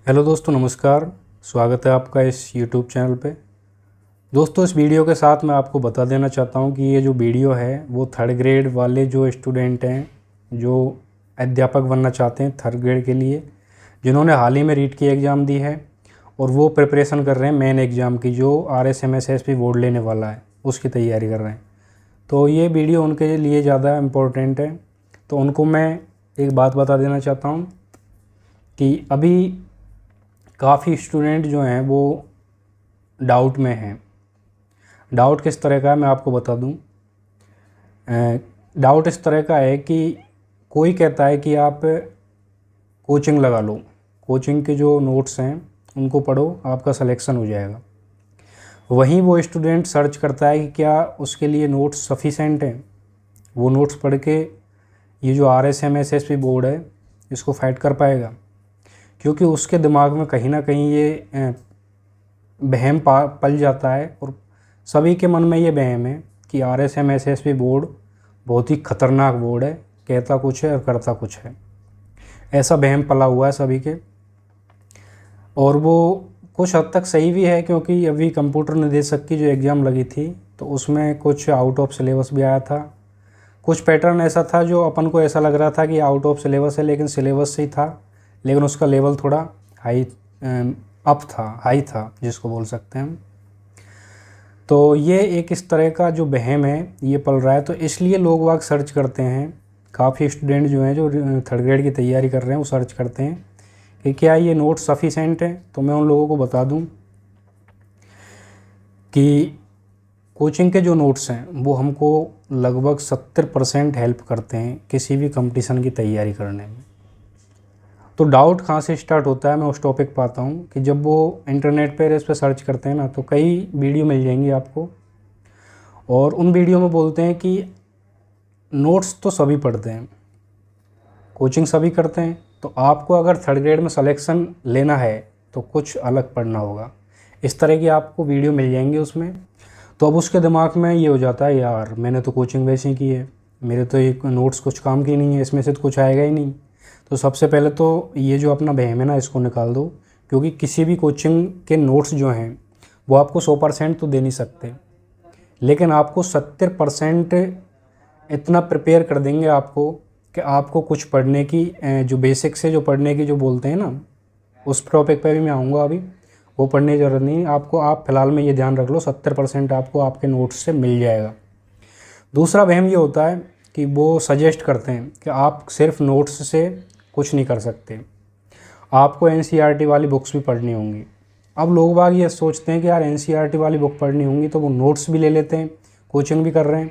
Hello दोस्तों, नमस्कार। स्वागत है आपका इस YouTube चैनल पे। दोस्तों, इस वीडियो के साथ मैं आपको बता देना चाहता हूँ कि ये जो वीडियो है वो थर्ड ग्रेड वाले जो स्टूडेंट हैं, जो अध्यापक बनना चाहते हैं थर्ड ग्रेड के लिए, जिन्होंने हाल ही में रीट की एग्ज़ाम दी है और वो प्रिपरेशन कर रहे हैं मेन एग्ज़ाम की, जो RSMSSP बोर्ड लेने वाला है, उसकी तैयारी कर रहे हैं। तो ये वीडियो उनके लिए ज़्यादा इम्पोर्टेंट है। तो उनको मैं एक बात बता देना चाहता हूँ कि अभी काफ़ी स्टूडेंट जो हैं वो डाउट में हैं। डाउट किस तरह का है मैं आपको बता दूं। डाउट इस तरह का है कि कोई कहता है कि आप कोचिंग लगा लो, कोचिंग के जो नोट्स हैं उनको पढ़ो, आपका सिलेक्शन हो जाएगा। वहीं वो स्टूडेंट सर्च करता है कि क्या उसके लिए नोट्स सफिशेंट हैं, वो नोट्स पढ़ के ये जो RSMSSP बोर्ड है इसको फाइट कर पाएगा। क्योंकि उसके दिमाग में कहीं ना कहीं ये वहम पल जाता है, और सभी के मन में ये वहम है कि RSMSSP बोर्ड बहुत ही खतरनाक बोर्ड है, कहता कुछ है और करता कुछ है। ऐसा वहम पला हुआ है सभी के, और वो कुछ हद तक सही भी है। क्योंकि अभी कंप्यूटर निदेशक की जो एग्ज़ाम लगी थी तो उसमें कुछ आउट ऑफ सिलेबस भी आया था। कुछ पैटर्न ऐसा था जो अपन को ऐसा लग रहा था कि आउट ऑफ सिलेबस है, लेकिन सिलेबस से ही था, लेकिन उसका लेवल थोड़ा हाई था जिसको बोल सकते हैं हम। तो ये एक इस तरह का जो वहम है ये पल रहा है। तो इसलिए लोग वाग सर्च करते हैं, काफ़ी स्टूडेंट जो हैं जो थर्ड ग्रेड की तैयारी कर रहे हैं वो सर्च करते हैं कि क्या ये नोट सफिशेंट है। तो मैं उन लोगों को बता दूं कि कोचिंग के जो नोट्स हैं वो हमको लगभग 70% हेल्प करते हैं किसी भी कंपटीशन की तैयारी करने में। तो डाउट कहाँ से स्टार्ट होता है मैं उस टॉपिक पर आता हूँ कि जब वो इंटरनेट पर इस पर सर्च करते हैं ना, तो कई वीडियो मिल जाएंगी आपको, और उन वीडियो में बोलते हैं कि नोट्स तो सभी पढ़ते हैं, कोचिंग सभी करते हैं, तो आपको अगर थर्ड ग्रेड में सिलेक्शन लेना है तो कुछ अलग पढ़ना होगा। इस तरह की आपको वीडियो मिल जाएंगी उसमें। तो अब उसके दिमाग में ये हो जाता है, यार मैंने तो कोचिंग वैसे ही की है, मेरे तो ये नोट्स कुछ काम की नहीं है, इसमें से तो कुछ आएगा ही नहीं। तो सबसे पहले तो ये जो अपना वहम है ना इसको निकाल दो। क्योंकि किसी भी कोचिंग के नोट्स जो हैं वो आपको 100% तो दे नहीं सकते, लेकिन आपको 70% इतना प्रिपेयर कर देंगे आपको कि आपको कुछ पढ़ने की जो बेसिक से जो पढ़ने की जो बोलते हैं ना, उस टॉपिक पे भी मैं आऊँगा अभी, वो पढ़ने की ज़रूरत नहीं है आपको। आप फिलहाल में ये ध्यान रख लो 70% आपको आपके नोट्स से मिल जाएगा। दूसरा वहम ये होता है कि वो सजेस्ट करते हैं कि आप सिर्फ नोट्स से कुछ नहीं कर सकते, आपको NCERT वाली बुक्स भी पढ़नी होंगी। अब लोग बाग ये सोचते हैं कि यार NCERT वाली बुक पढ़नी होंगी, तो वो नोट्स भी ले लेते हैं, कोचिंग भी कर रहे हैं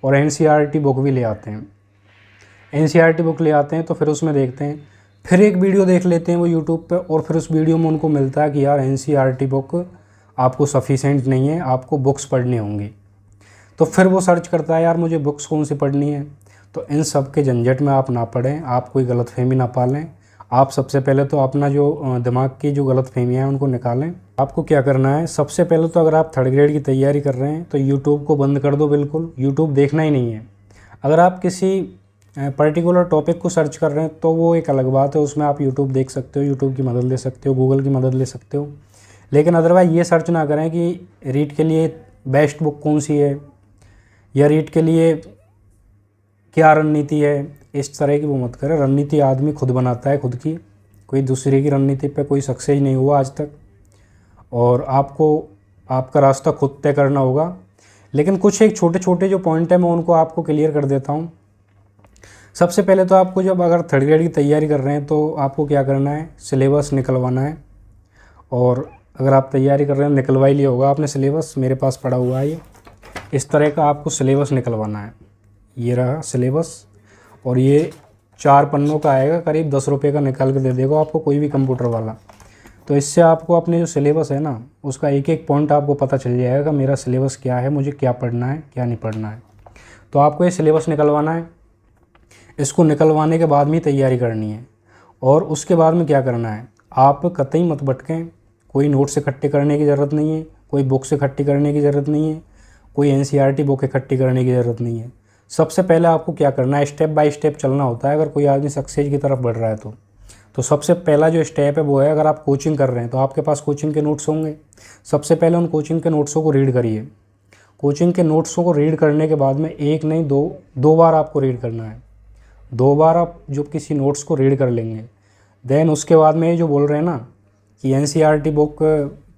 और NCERT बुक भी ले आते हैं। NCERT बुक ले आते हैं तो फिर उसमें देखते हैं, फिर एक वीडियो देख लेते हैं वो यूट्यूब पे, और फिर उस वीडियो में उनको मिलता है कि यार NCERT बुक आपको सफिशेंट नहीं है, आपको बुक्स पढ़नी होंगी। तो फिर वो सर्च करता है यार मुझे बुक्स कौन सी पढ़नी है। तो इन सब के झंझट में आप ना पढ़ें, आप कोई गलतफहमी ना पालें। आप सबसे पहले तो अपना जो दिमाग की जो गलतफहमियाँ हैं उनको निकालें। आपको क्या करना है, सबसे पहले तो अगर आप थर्ड ग्रेड की तैयारी कर रहे हैं तो यूट्यूब को बंद कर दो, बिल्कुल यूट्यूब देखना ही नहीं है। अगर आप किसी पर्टिकुलर टॉपिक को सर्च कर रहे हैं तो वो एक अलग बात है, उसमें आप यूट्यूब देख सकते हो, यूट्यूब की मदद ले सकते हो, गूगल की मदद ले सकते हो। लेकिन अदरवाइज़ ये सर्च ना करें कि रीट के लिए बेस्ट बुक कौन सी है या रीट के लिए क्या रणनीति है, इस तरह की वो मत करें। रणनीति आदमी खुद बनाता है खुद की, कोई दूसरे की रणनीति पे कोई सक्सेस नहीं हुआ आज तक, और आपको आपका रास्ता खुद तय करना होगा। लेकिन कुछ एक छोटे छोटे जो पॉइंट है मैं उनको आपको क्लियर कर देता हूँ। सबसे पहले तो आपको जब अगर थर्ड ग्रेड की तैयारी कर रहे हैं तो आपको क्या करना है, सिलेबस निकलवाना है। और अगर आप तैयारी कर रहे हैं निकलवा ही लिया होगा आपने सिलेबस, मेरे पास पड़ा हुआ है ये, इस तरह का आपको सिलेबस निकलवाना है। ये रहा सिलेबस, और ये 4 पन्नों का आएगा, करीब 10 रुपये का निकाल के दे देगा आपको कोई भी कंप्यूटर वाला। तो इससे आपको अपने जो सिलेबस है ना उसका एक एक पॉइंट आपको पता चल जाएगा मेरा सिलेबस क्या है, मुझे क्या पढ़ना है क्या नहीं पढ़ना है। तो आपको ये सिलेबस निकलवाना है, इसको निकलवाने के बाद में तैयारी करनी है। और उसके बाद में क्या करना है, आप कतई मत भटकें, कोई नोट से इकट्ठे करने की ज़रूरत नहीं है, कोई बुक से इकट्ठी करने की ज़रूरत नहीं है, कोई NCERT बुक इकट्ठी करने की ज़रूरत नहीं है। सबसे पहले आपको क्या करना है, स्टेप बाय स्टेप चलना होता है अगर कोई आदमी सक्सेस की तरफ बढ़ रहा है तो तो सबसे पहला जो स्टेप है वो है, अगर आप कोचिंग कर रहे हैं तो आपके पास कोचिंग के नोट्स होंगे। सबसे पहले उन कोचिंग के नोट्सों को रीड करिए। कोचिंग के नोट्सों को रीड करने के बाद में एक नहीं दो बार आपको रीड करना है। 2 बार आप जो किसी नोट्स को रीड कर लेंगे, देन उसके बाद में ये जो बोल रहे हैं ना कि एनसीईआरटी बुक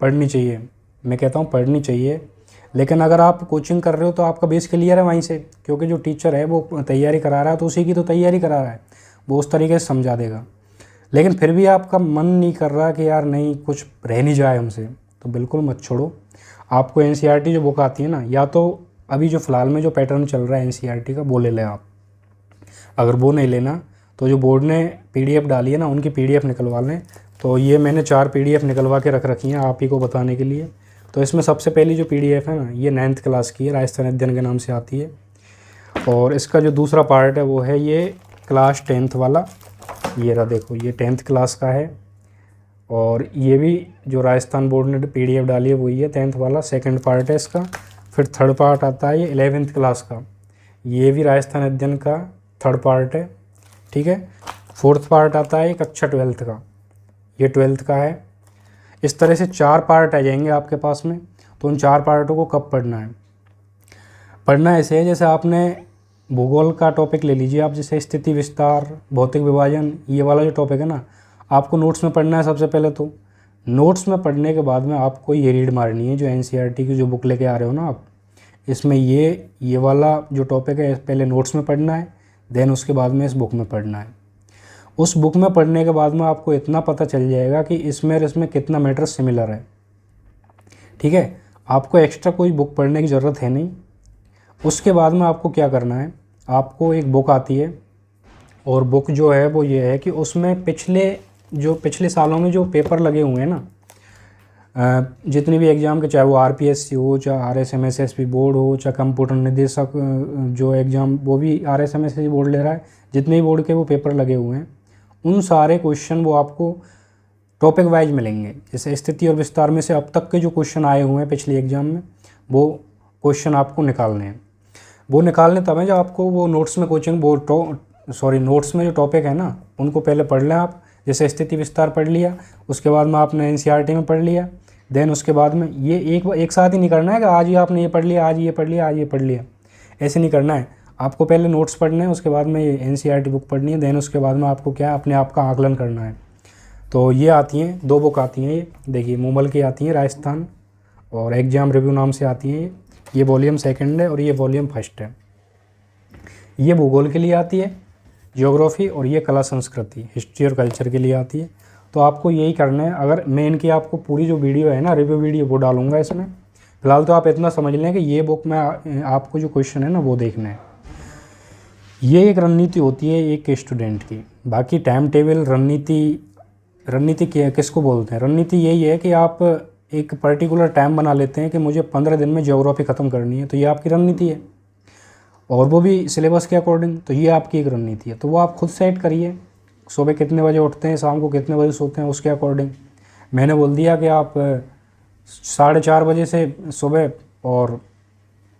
पढ़नी चाहिए, मैं कहता हूँ पढ़नी चाहिए, लेकिन अगर आप कोचिंग कर रहे हो तो आपका बेस क्लियर है वहीं से, क्योंकि जो टीचर है वो तैयारी करा रहा है तो उसी की तो तैयारी करा रहा है, वो उस तरीके से समझा देगा। लेकिन फिर भी आपका मन नहीं कर रहा कि यार नहीं कुछ रह नहीं जाए हमसे, तो बिल्कुल मत छोड़ो। आपको एनसीईआरटी जो बुक आती है ना, या तो अभी जो फ़िलहाल में जो पैटर्न चल रहा है एनसीईआरटी का वो ले लें आप। अगर वो नहीं लेना तो जो बोर्ड ने पीडीएफ डाली है ना, उनकी पीडीएफ निकलवा लें। तो ये मैंने 4 पीडीएफ निकलवा के रख रखी हैं आप ही को बताने के लिए। तो इसमें सबसे पहली जो पीडीएफ है ना, ये 9th क्लास की है, राजस्थान अध्ययन के नाम से आती है। और इसका जो दूसरा पार्ट है वो है ये क्लास 10th वाला, ये रहा देखो, ये 10th क्लास का है। और ये भी जो राजस्थान बोर्ड ने पीडीएफ डाली है वही है 10th वाला, सेकंड पार्ट है इसका। फिर थर्ड पार्ट आता है ये 11th क्लास का, ये भी राजस्थान अध्ययन का थर्ड पार्ट है, ठीक है। फोर्थ पार्ट आता है कक्षा 12th का, ये 12th का है। इस तरह से 4 पार्ट आ जाएंगे आपके पास में। तो उन 4 पार्टों को कब पढ़ना है? पढ़ना ऐसे है जैसे आपने भूगोल का टॉपिक ले लीजिए आप, जैसे स्थिति विस्तार, भौतिक विभाजन, ये वाला जो टॉपिक है ना, आपको नोट्स में पढ़ना है सबसे पहले। तो नोट्स में पढ़ने के बाद में आपको ये रीड मारनी है, जो एनसीईआरटी की जो बुक लेके आ रहे हो ना आप, इसमें ये वाला जो टॉपिक है पहले नोट्स में पढ़ना है, देन उसके बाद में इस बुक में पढ़ना है। उस बुक में पढ़ने के बाद में आपको इतना पता चल जाएगा कि इसमें और इसमें कितना मैटर सिमिलर है, ठीक है। आपको एक्स्ट्रा कोई बुक पढ़ने की ज़रूरत है नहीं। उसके बाद में आपको क्या करना है, आपको एक बुक आती है, और बुक जो है वो ये है कि उसमें पिछले सालों में जो पेपर लगे हुए हैं ना, जितने भी एग्ज़ाम के, चाहे वो आरपीएससी हो, चाहे आरएसएमएसएसबी बोर्ड हो, चाहे कंप्यूटर निदेशक जो एग्ज़ाम वो भी आरएसएमएसएसबी बोर्ड ले रहा है, जितने भी बोर्ड के वो पेपर लगे हुए हैं, उन सारे क्वेश्चन वो आपको टॉपिक वाइज मिलेंगे। जैसे स्थिति और विस्तार में से अब तक के जो क्वेश्चन आए हुए हैं पिछले एग्ज़ाम में, वो क्वेश्चन आपको निकालने हैं। वो निकालने तब है जब आपको वो नोट्स में नोट्स में जो टॉपिक है ना, उनको पहले पढ़ लें आप। जैसे स्थिति विस्तार पढ़ लिया, उसके बाद में आपने एनसीईआरटी में पढ़ लिया, देन उसके बाद में ये एक साथ ही नहीं करना है कि आज ही आपने ये पढ़ लिया, आज ये पढ़ लिया, आज ये पढ़ लिया, ऐसे नहीं करना है। आपको पहले नोट्स पढ़ने हैं, उसके बाद में ये एनसीईआरटी बुक पढ़नी है, देन उसके बाद में आपको क्या अपने आप का आकलन करना है। तो ये आती हैं 2 बुक आती हैं, ये देखिए मूमल की आती हैं राजस्थान, और एग्जाम रिव्यू नाम से आती हैं। ये वॉल्यूम 2 है और ये वॉल्यूम 1 है। ये भूगोल के लिए आती है, ज्योग्राफी, और ये कला संस्कृति, हिस्ट्री और कल्चर के लिए आती है। तो आपको यही करना है। अगर मैं इनकी आपको पूरी जो वीडियो है ना, रिव्यू वीडियो, वो डालूंगा इसमें। फिलहाल तो आप इतना समझ लें कि ये बुक में आपको जो क्वेश्चन है ना वो देखना है। ये एक रणनीति होती है एक स्टूडेंट की। बाकी टाइम टेबल, रणनीति किसको बोलते हैं? रणनीति यही है कि आप एक पर्टिकुलर टाइम बना लेते हैं कि मुझे 15 दिन में ज्योग्राफी ख़त्म करनी है, तो ये आपकी रणनीति है, और वो भी सिलेबस के अकॉर्डिंग। तो ये आपकी एक रणनीति है, तो वो आप खुद सेट करिए। सुबह कितने बजे उठते हैं, शाम को कितने बजे सोते हैं, उसके अकॉर्डिंग। मैंने बोल दिया कि आप 4:30 बजे से सुबह और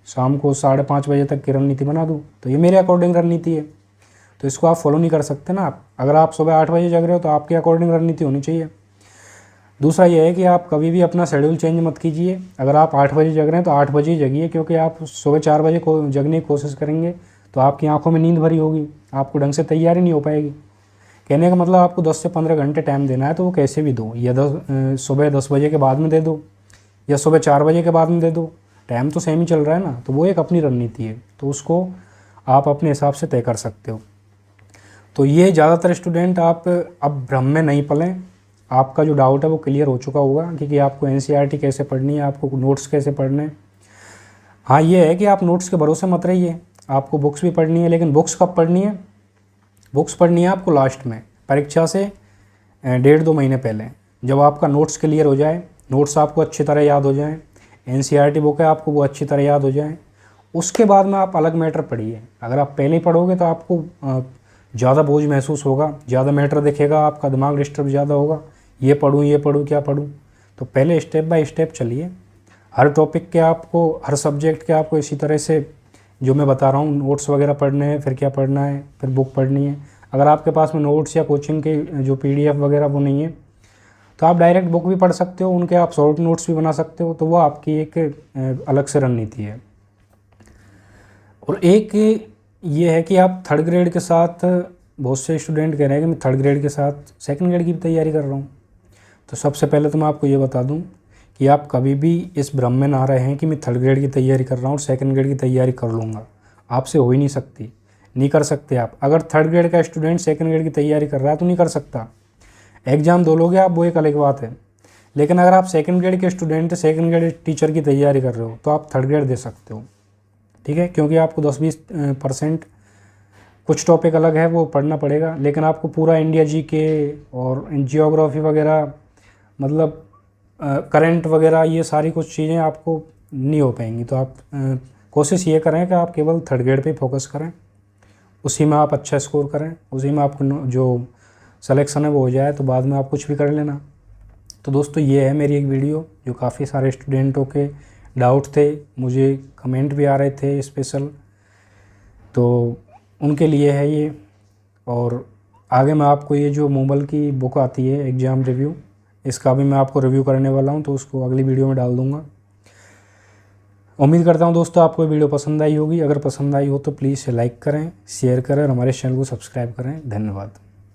शाम को 5:30 बजे तक की रणनीति बना दूँ, तो ये मेरे अकॉर्डिंग रणनीति है। तो इसको आप फॉलो नहीं कर सकते ना आप। अगर आप सुबह 8 बजे जग रहे हो तो आपके अकॉर्डिंग रणनीति होनी चाहिए। दूसरा ये है कि आप कभी भी अपना शेड्यूल चेंज मत कीजिए। अगर आप 8 बजे जग रहे हैं तो 8 बजे ही जगिए, क्योंकि आप सुबह 4 बजे को जगने की कोशिश करेंगे तो आपकी आंखों में नींद भरी होगी, आपको ढंग से तैयारी नहीं हो पाएगी। कहने का मतलब आपको 10 से 15 घंटे टाइम देना है, तो वो कैसे भी दो, या सुबह 10 बजे के बाद में दे दो, या सुबह 4 बजे के बाद में दे दो, टाइम तो सेम ही चल रहा है ना। तो वो एक अपनी रणनीति है, तो उसको आप अपने हिसाब से तय कर सकते हो। तो ये ज़्यादातर स्टूडेंट, आप अब भ्रम में नहीं पलें। आपका जो डाउट है वो क्लियर हो चुका होगा कि आपको एनसीईआरटी कैसे पढ़नी है, आपको नोट्स कैसे पढ़ने हैं। हाँ, ये है कि आप नोट्स के भरोसे मत रहिए, आपको बुक्स भी पढ़नी है। लेकिन बुक्स कब पढ़नी है? बुक्स पढ़नी है आपको लास्ट में, परीक्षा से 1.5-2 महीने पहले, जब आपका नोट्स क्लियर हो जाए, नोट्स आपको अच्छी तरह याद हो जाएँ, एनसीईआरटी बुक है आपको वो अच्छी तरह याद हो जाए, उसके बाद में आप अलग मैटर पढ़िए। अगर आप पहले ही पढ़ोगे तो आपको ज़्यादा बोझ महसूस होगा, ज़्यादा मैटर दिखेगा, आपका दिमाग डिस्टर्ब ज़्यादा होगा, ये पढ़ूँ क्या पढ़ूँ। तो पहले स्टेप बाय स्टेप चलिए। हर टॉपिक के आपको, हर सब्जेक्ट के आपको इसी तरह से जो मैं बता रहा हूँ, नोट्स वगैरह पढ़ने हैं, फिर क्या पढ़ना है, फिर बुक पढ़नी है। अगर आपके पास में नोट्स या कोचिंग के जो PDF वगैरह वो नहीं है तो आप डायरेक्ट बुक भी पढ़ सकते हो, उनके आप शॉर्ट नोट्स भी बना सकते हो, तो वो आपकी एक अलग से रणनीति है। और एक ये है कि आप थर्ड ग्रेड के साथ, बहुत से स्टूडेंट कह रहे हैं कि मैं थर्ड ग्रेड के साथ सेकंड ग्रेड की भी तैयारी कर रहा हूँ। तो सबसे पहले तो मैं आपको ये बता दूँ कि आप कभी भी इस भ्रम में ना रहे हैं कि मैं थर्ड ग्रेड की तैयारी कर रहा हूँ और सेकंड ग्रेड की तैयारी कर लूँगा। आपसे हो ही नहीं सकती, नहीं कर सकते आप। अगर थर्ड ग्रेड का स्टूडेंट सेकंड ग्रेड की तैयारी कर रहा है तो नहीं कर सकता। एग्ज़ाम दो लोगे आप, वो एक अलग बात है, लेकिन अगर आप सेकंड ग्रेड के स्टूडेंट सेकंड ग्रेड टीचर की तैयारी कर रहे हो तो आप थर्ड ग्रेड दे सकते हो, ठीक है। क्योंकि आपको 10-20% कुछ टॉपिक अलग है वो पढ़ना पड़ेगा, लेकिन आपको पूरा इंडिया GK और जियोग्राफी वगैरह, मतलब करंट वगैरह, ये सारी कुछ चीज़ें आपको नहीं हो पाएंगी। तो आप कोशिश ये करें कि आप केवल थर्ड ग्रेड पे फोकस करें, उसी में आप अच्छा स्कोर करें, उसी में आपको जो सिलेक्शन है वो हो जाए, तो बाद में आप कुछ भी कर लेना। तो दोस्तों ये है मेरी एक वीडियो जो काफ़ी सारे स्टूडेंटों के डाउट थे, मुझे कमेंट भी आ रहे थे स्पेशल, तो उनके लिए है ये। और आगे मैं आपको ये जो मोबल की बुक आती है एग्ज़ाम रिव्यू, इसका भी मैं आपको रिव्यू करने वाला हूँ, तो उसको अगली वीडियो में डाल दूँगा। उम्मीद करता हूँ दोस्तों आपको वीडियो पसंद आई होगी। अगर पसंद आई हो तो प्लीज़ लाइक करें, शेयर करें और हमारे चैनल को सब्सक्राइब करें। धन्यवाद।